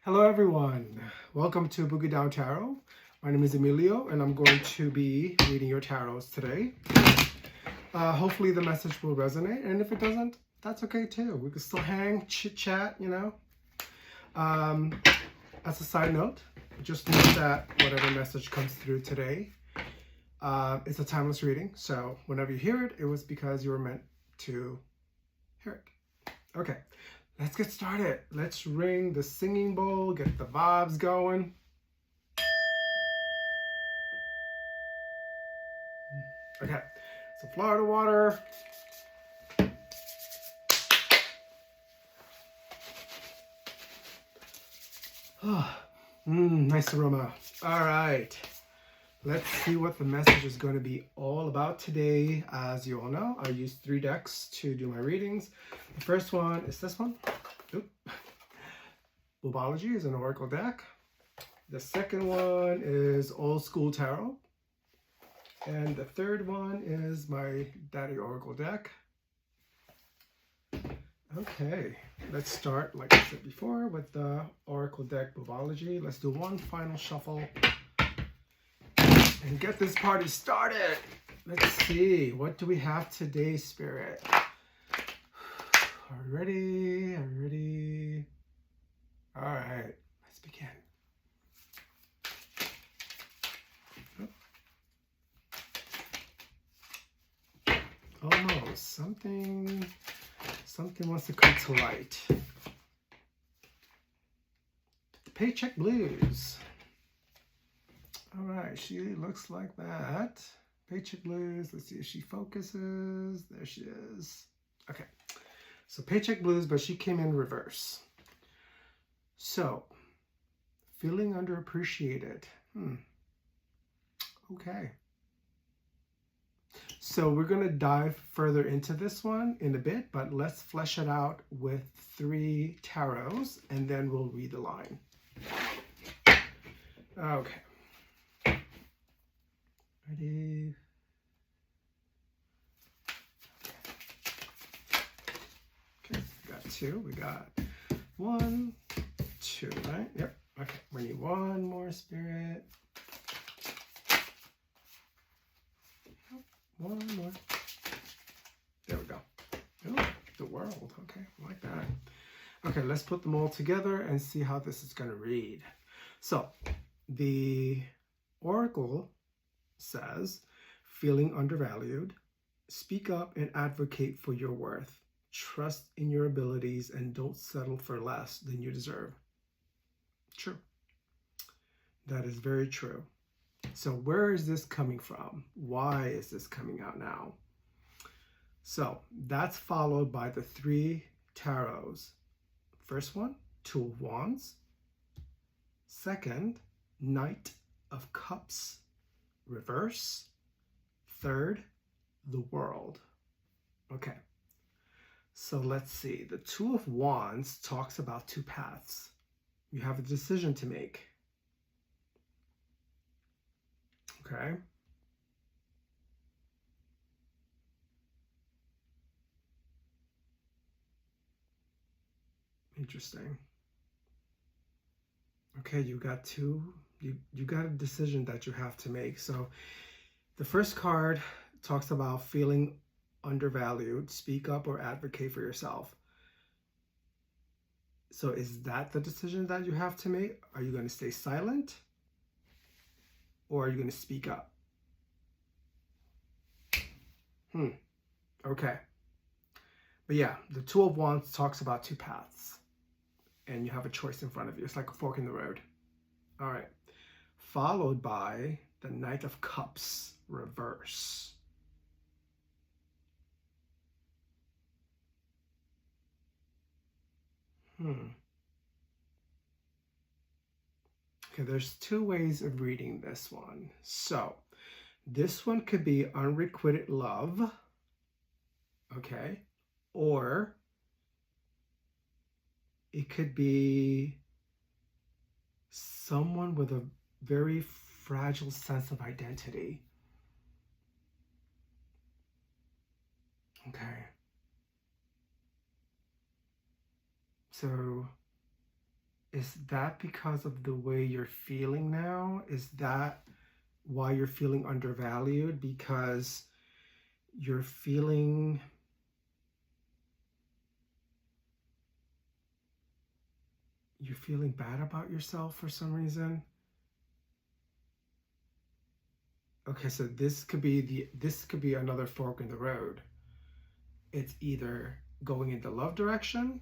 Hello everyone, welcome to Boogie Down Tarot. My name is Emilio and I'm going to be reading your tarots today. Hopefully the message will resonate, and if it doesn't, that's okay too. We can still hang, chit chat, you know. As a side note, just know that whatever message comes through today, it's a timeless reading. So whenever you hear it, it was because you were meant to hear it. Okay. Let's get started. Let's ring the singing bowl, get the vibes going. Okay, so Florida water. Nice aroma. All right, let's see what the message is going to be all about today. As you all know, I use 3 decks to do my readings. The first one is this one. Oop. Bobology is an oracle deck. The second one is Old School Tarot. And the third one is my Daddy Oracle deck. Okay, let's start, like I said before, with the Oracle deck Bobology. Let's do one final shuffle and get this party started. Let's see, what do we have today, Spirit? Are we ready? Are we ready? All right, let's begin. Almost. Something wants to come to light. Paycheck Blues. All right, she looks like that. Paycheck Blues. Let's see if she focuses. There she is. Okay. So Paycheck Blues, but she came in reverse. So, feeling underappreciated. Okay. So we're going to dive further into this one in a bit, but let's flesh it out with 3 tarots, and then we'll read the line. Okay. Ready? Okay, we got 2. We got 1, 2, right? Yep. Okay, we need 1 more, Spirit. 1 more. There we go. Oh, the world. Okay, I like that. Okay, let's put them all together and see how this is going to read. So, the Oracle says, feeling undervalued, speak up and advocate for your worth. Trust in your abilities and don't settle for less than you deserve. True. That is very true. So where is this coming from? Why is this coming out now? So that's followed by the 3 tarots. First one, 2 of Wands. Second, Knight of Cups, reverse. Third, the World. Okay, so let's see. The 2 of Wands talks about 2 paths. You have a decision to make. Okay. Interesting. Okay, you got 2. You got a decision that you have to make. So the first card talks about feeling undervalued. Speak up or advocate for yourself. So is that the decision that you have to make? Are you going to stay silent? Or are you going to speak up? Okay. But yeah, the 2 of Wands talks about 2 paths. And you have a choice in front of you. It's like a fork in the road. All right. Followed by the Knight of Cups, reverse. Okay, there's 2 ways of reading this one. So, this one could be unrequited love. Okay. Or it could be someone with a very fragile sense of identity. Okay. So Is that because of the way you're feeling now? Is that why you're feeling undervalued? Because you're feeling bad about yourself for some reason? Okay, so this could be another fork in the road. It's either going in the love direction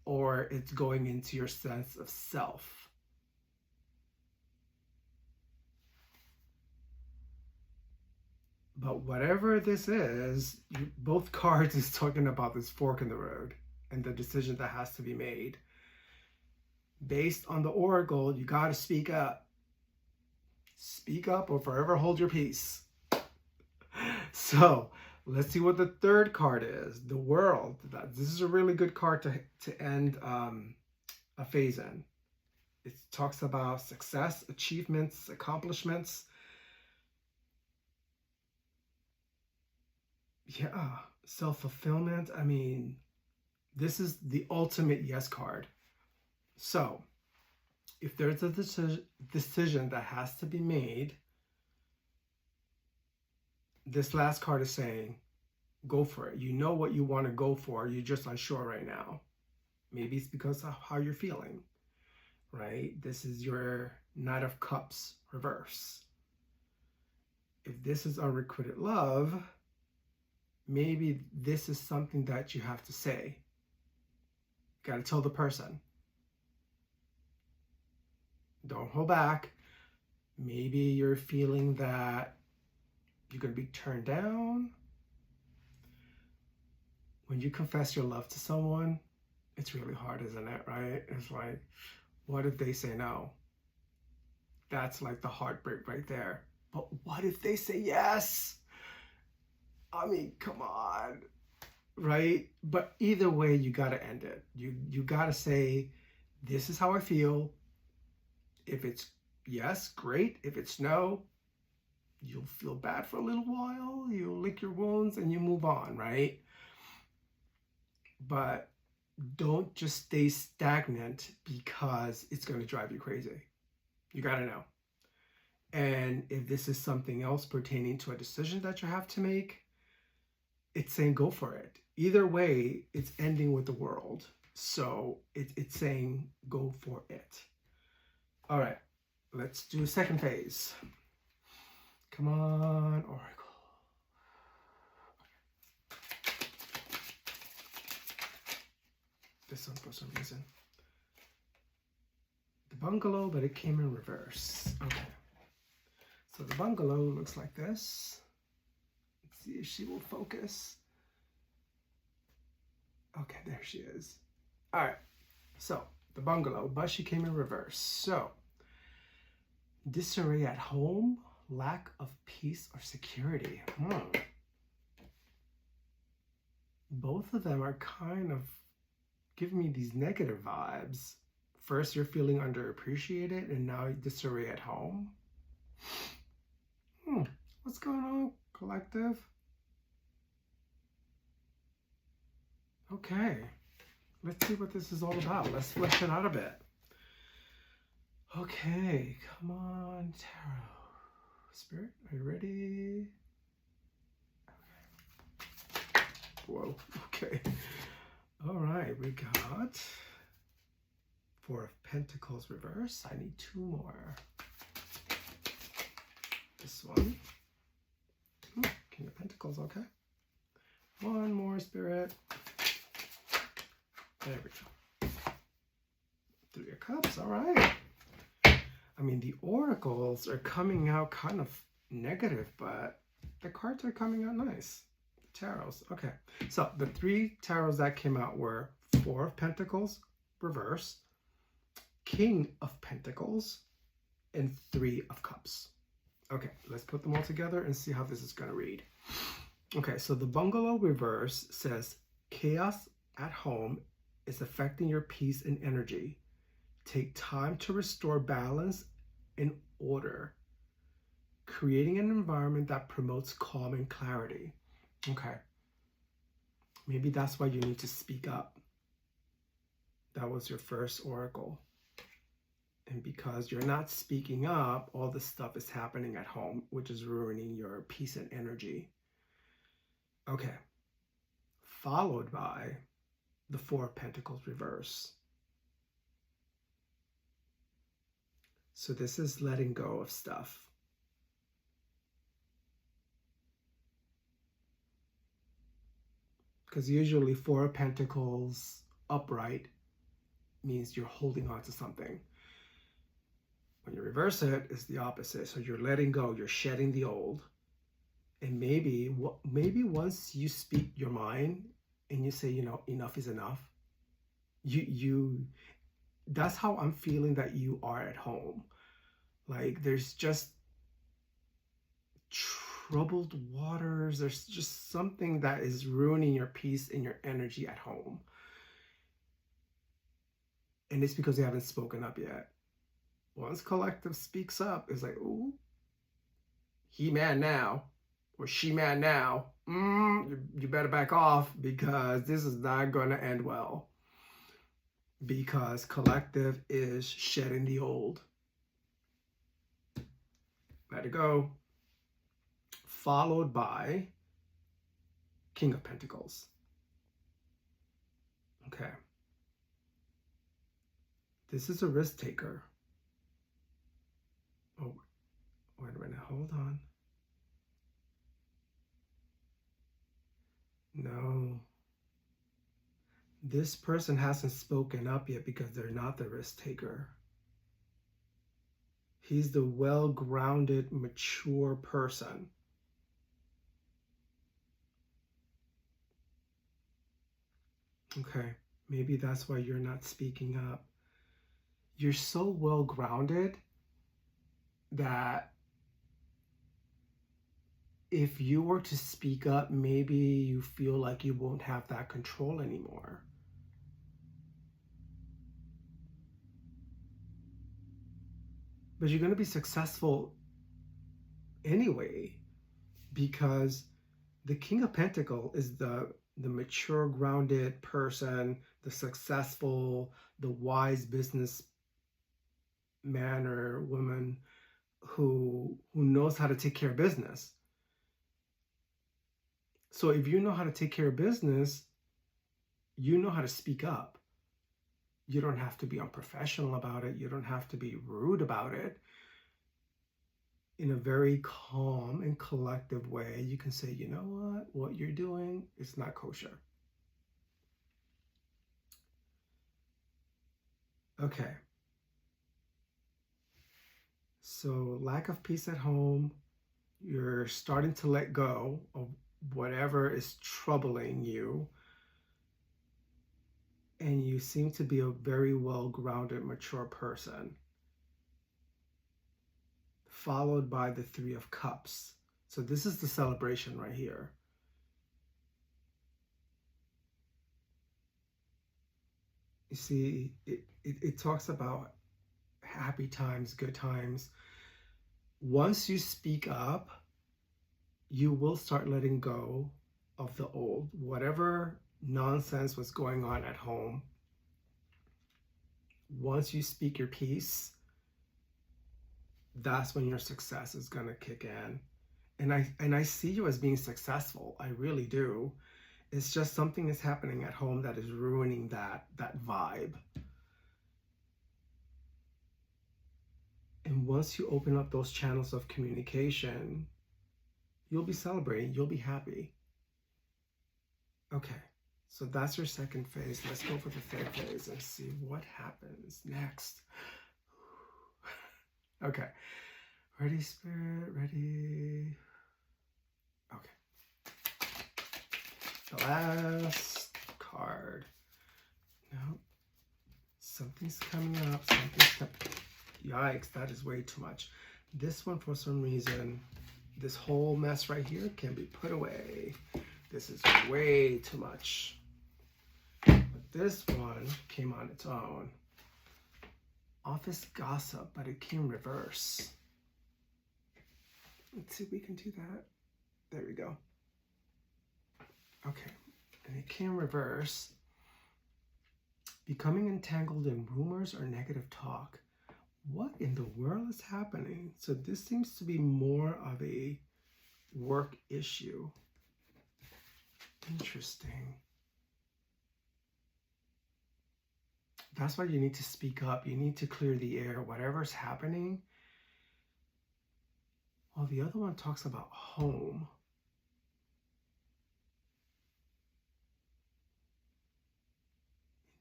or it's going into your sense of self. But whatever this is, both cards is talking about this fork in the road and the decision that has to be made. Based on the oracle, you got to speak up. Speak up or forever hold your peace. So let's see what the third card is. The World. This is a really good card to end a phase in. It talks about success, achievements, accomplishments. Yeah, self-fulfillment. I mean, this is the ultimate yes card. So if there's a decision that has to be made, this last card is saying, go for it. You know what you want to go for. You're just unsure right now. Maybe it's because of how you're feeling, right? This is your Knight of Cups reverse. If this is unrequited love, maybe this is something that you have to say. You got to tell the person. Don't hold back. Maybe you're feeling that you're going to be turned down. When you confess your love to someone, it's really hard, isn't it, right? It's like, what if they say no? That's like the heartbreak right there. But what if they say yes? I mean, come on, right? But either way, you got to end it. You got to say, this is how I feel. If it's yes, great. If it's no, you'll feel bad for a little while. You'll lick your wounds and you move on, right? But don't just stay stagnant because it's going to drive you crazy. You got to know. And if this is something else pertaining to a decision that you have to make, it's saying go for it. Either way, it's ending with the World. So it's saying go for it. All right, let's do second phase. Come on, Oracle. This one for some reason. The Bungalow, but it came in reverse. Okay. So the Bungalow looks like this. Let's see if she will focus. Okay, there she is. All right. So the Bungalow, but she came in reverse. So disarray at home, lack of peace or security. Both of them are kind of giving me these negative vibes. First, you're feeling underappreciated, and now disarray at home. What's going on, collective? Okay, let's see what this is all about. Let's flesh it out a bit. Okay, come on, Tarot. Spirit, are you ready? Okay. Whoa, okay. All right, we got Four of Pentacles reverse. I need two more. This one. King of Pentacles, okay. One more, Spirit. There we go. Three of Cups, all right. I mean, the oracles are coming out kind of negative, but the cards are coming out nice. The tarots, okay. So the three tarots that came out were Four of Pentacles, reverse, King of Pentacles, and Three of Cups. Okay, let's put them all together and see how this is going to read. Okay, so the Bungalow reverse says, chaos at home is affecting your peace and energy. Take time to restore balance and order, creating an environment that promotes calm and clarity. Okay, maybe that's why you need to speak up. That was your first oracle. And because you're not speaking up, all this stuff is happening at home, which is ruining your peace and energy. Okay. Followed by the Four of Pentacles reverse. So this is letting go of stuff. Because usually Four of Pentacles upright means you're holding on to something. When you reverse it, it's the opposite. So you're letting go, you're shedding the old. And maybe once you speak your mind and you say, you know, enough is enough, that's how I'm feeling that you are at home. Like there's just troubled waters. There's just something that is ruining your peace and your energy at home. And it's because you haven't spoken up yet. Once collective speaks up, it's like, ooh, he mad now, or she mad now. You better back off, because this is not going to end well. Because collective is shedding the old. Let it go. Followed by King of Pentacles. Okay. This is a risk taker. Oh, wait a minute, hold on. No. This person hasn't spoken up yet because they're not the risk taker. He's the well-grounded, mature person. Okay, maybe that's why you're not speaking up. You're so well-grounded that if you were to speak up, maybe you feel like you won't have that control anymore. But you're going to be successful anyway, because the King of Pentacles is the mature, grounded person, the successful, the wise business man or woman who knows how to take care of business. So if you know how to take care of business, you know how to speak up. You don't have to be unprofessional about it. You don't have to be rude about it. In a very calm and collective way, you can say, you know what you're doing is not kosher. Okay. So lack of peace at home, you're starting to let go of whatever is troubling you. And you seem to be a very well-grounded, mature person. Followed by the Three of Cups. So this is the celebration right here. You see, it talks about happy times, good times. Once you speak up, you will start letting go of the old. Whatever nonsense was going on at home, once you speak your piece, that's when your success is going to kick in. And I see you as being successful. I really do. It's just something is happening at home that is ruining that vibe. And once you open up those channels of communication, you'll be celebrating, you'll be happy. Okay, so that's your second phase. Let's go for the third phase and see what happens next. Okay, ready, Spirit, ready. Okay. The last card. No, something's coming up, something's coming. Yikes, that is way too much. This one, for some reason, this whole mess right here can be put away. This is way too much. But this one came on its own. Office gossip, but it came reverse. Let's see if we can do that. There we go. Okay, and it came reverse. Becoming entangled in rumors or negative talk. What in the world is happening? So this seems to be more of a work issue. Interesting. That's why you need to speak up. You need to clear the air. Whatever's happening. Well, the other one talks about home.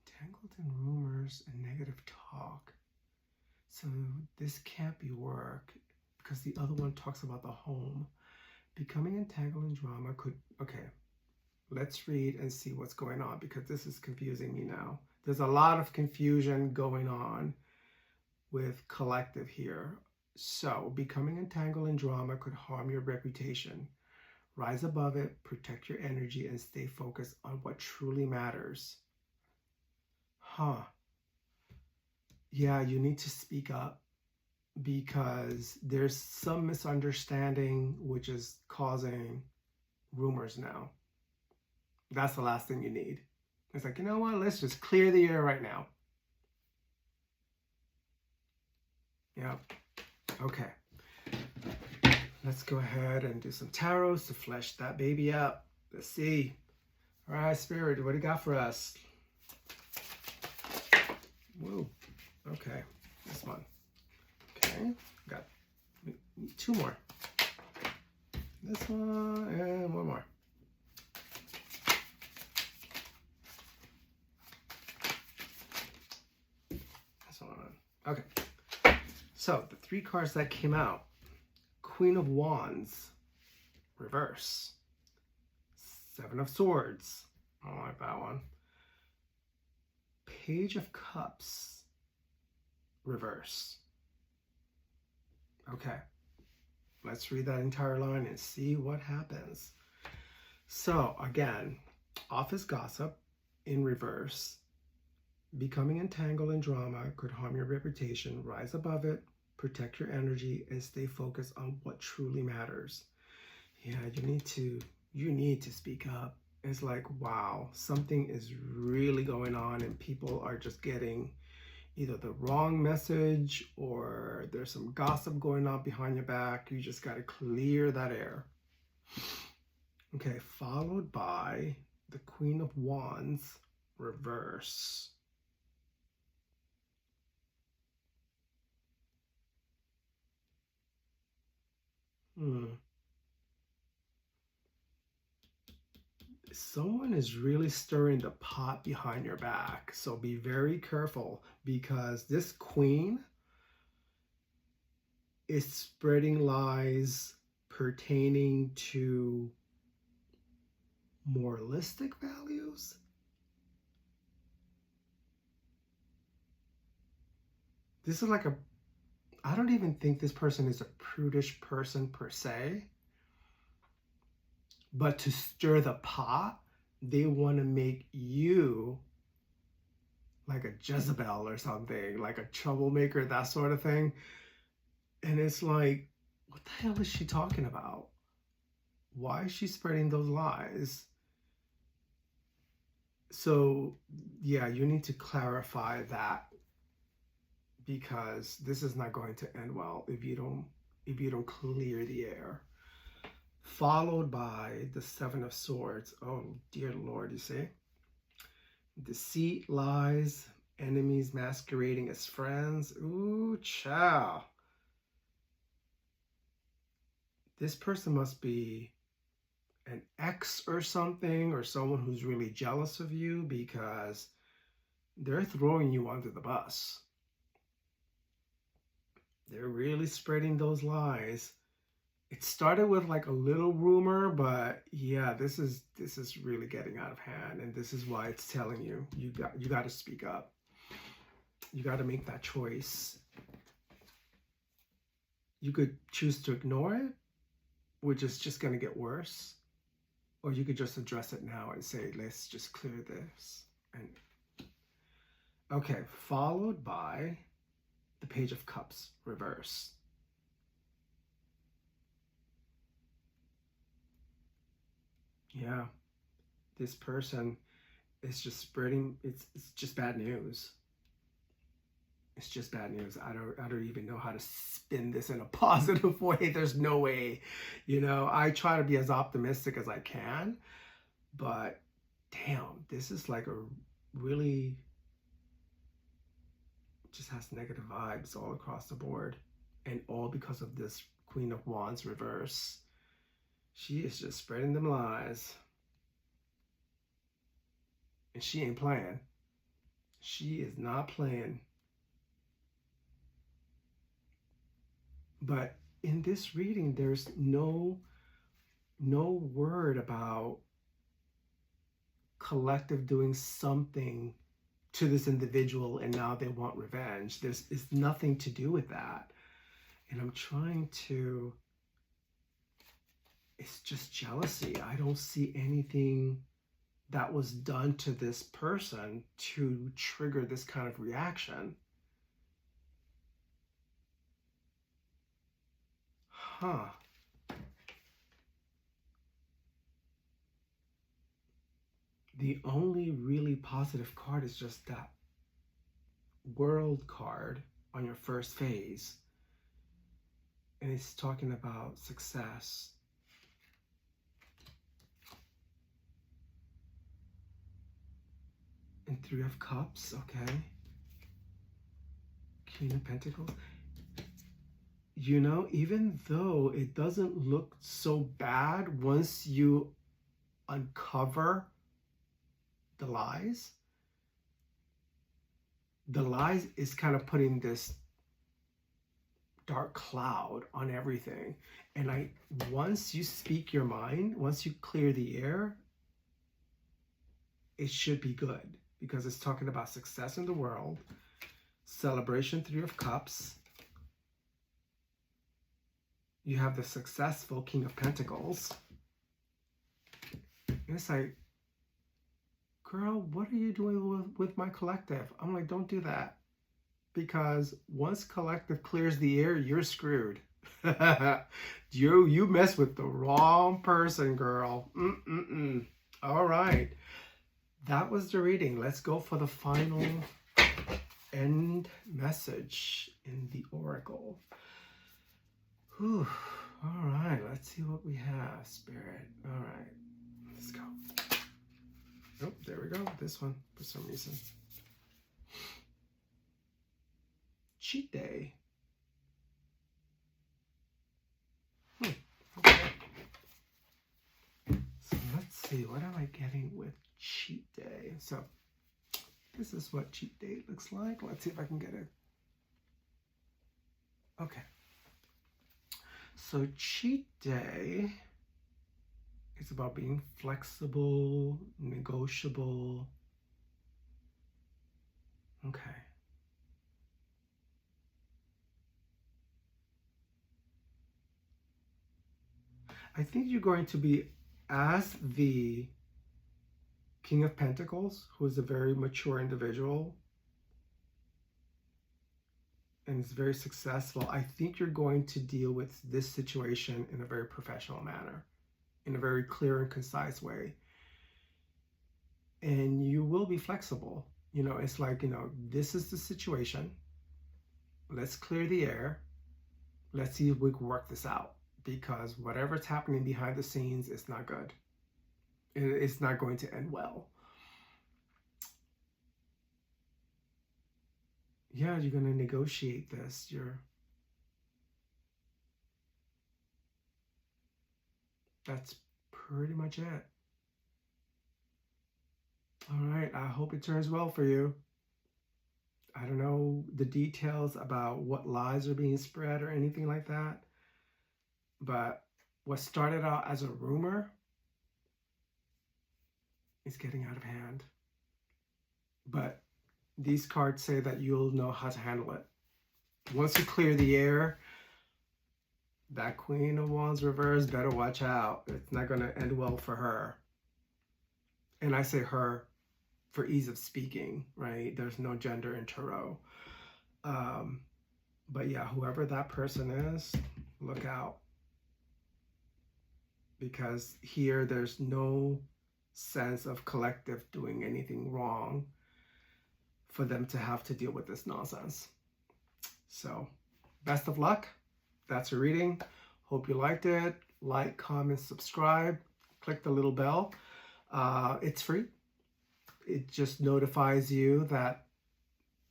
Entangled in rumors and negative talk. So this can't be work because the other one talks about the home. Becoming entangled in drama could, okay, let's read and see what's going on because this is confusing me now. There's a lot of confusion going on with collective here. So becoming entangled in drama could harm your reputation. Rise above it, protect your energy, and stay focused on what truly matters. Huh. Yeah, you need to speak up because there's some misunderstanding which is causing rumors now. That's the last thing you need. It's like, you know what? Let's just clear the air right now. Yeah. Okay. Let's go ahead and do some tarots to flesh that baby up. Let's see. All right, Spirit, what do you got for us? Whoa. Okay. This one. Okay. Got two more. This one and one more. This one. Okay. So the three cards that came out. Queen of Wands, reverse. Seven of Swords. I don't like that one. Page of Cups, reverse. Okay. Let's read that entire line and see what happens. So again, office gossip in reverse. Becoming entangled in drama could harm your reputation. Rise above it, protect your energy, and stay focused on what truly matters. Yeah, you need to speak up. It's like, wow, something is really going on and people are just getting either the wrong message or there's some gossip going on behind your back. You just got to clear that air. Okay, followed by the Queen of Wands, reverse. Someone is really stirring the pot behind your back. So be very careful because this queen is spreading lies pertaining to moralistic values. This is like I don't even think this person is a prudish person per se. But to stir the pot, they want to make you like a Jezebel or something, like a troublemaker, that sort of thing. And it's like, what the hell is she talking about? Why is she spreading those lies? So, yeah, you need to clarify that because this is not going to end well if you don't clear the air. Followed by the Seven of Swords. Oh, dear Lord, you see? Deceit, lies, enemies masquerading as friends. Ooh, chow. This person must be an ex or something, or someone who's really jealous of you because they're throwing you under the bus. They're really spreading those lies. It started with like a little rumor, but yeah, this is really getting out of hand, and this is why it's telling you you got to speak up. You got to make that choice. You could choose to ignore it, which is just going to get worse, or you could just address it now and say, let's just clear this. And okay, followed by the Page of Cups, reverse. Yeah, this person is just spreading, it's just bad news. It's just bad news. I don't even know how to spin this in a positive way. There's no way. You know, I try to be as optimistic as I can, but damn, this is like a really just has negative vibes all across the board, and all because of this Queen of Wands reverse. She is just spreading them lies, and she ain't playing. She is not playing. But in this reading, there's no word about collective doing something to this individual and now they want revenge. It's nothing to do with that. And I'm trying to, it's just jealousy. I don't see anything that was done to this person to trigger this kind of reaction. Huh. The only really positive card is just that World card on your first phase. And it's talking about success. And Three of Cups, okay. King of Pentacles. You know, even though it doesn't look so bad once you uncover the lies is kind of putting this dark cloud on everything. And once you speak your mind, once you clear the air, it should be good, because it's talking about success in the world, celebration, Three of Cups. You have the successful King of Pentacles. And it's like, girl, what are you doing with my collective? I'm like, don't do that. Because once collective clears the air, you're screwed. You mess with the wrong person, girl. All right. That was the reading. Let's go for the final end message in the Oracle. Whew. All right, let's see what we have, Spirit. All right, let's go. Oh, there we go. This one, for some reason. Cheat day. Okay. So let's see, what am I getting with cheat day? So this is what cheat day looks like. Let's see if I can get it. Okay. So cheat day is about being flexible, negotiable. Okay. I think you're going to be, as the King of Pentacles, who is a very mature individual and is very successful, I think you're going to deal with this situation in a very professional manner, in a very clear and concise way. And you will be flexible. You know, it's like, you know, this is the situation. Let's clear the air. Let's see if we can work this out. Because whatever's happening behind the scenes is not good. It's not going to end well. Yeah, you're going to negotiate this. That's pretty much it. All right, I hope it turns well for you. I don't know the details about what lies are being spread or anything like that. But what started out as a rumor is getting out of hand. But these cards say that you'll know how to handle it. Once you clear the air, that Queen of Wands reverse, better watch out. It's not going to end well for her. And I say her for ease of speaking, right? There's no gender in tarot. But yeah, whoever that person is, look out. Because here there's no sense of collective doing anything wrong for them to have to deal with this nonsense. So best of luck. That's a reading. Hope you liked it. Like, comment, subscribe. Click the little bell. It's free. It just notifies you that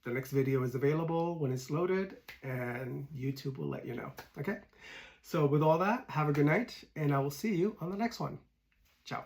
the next video is available when it's loaded, and YouTube will let you know. Okay? So with all that, have a good night, and I will see you on the next one. Ciao.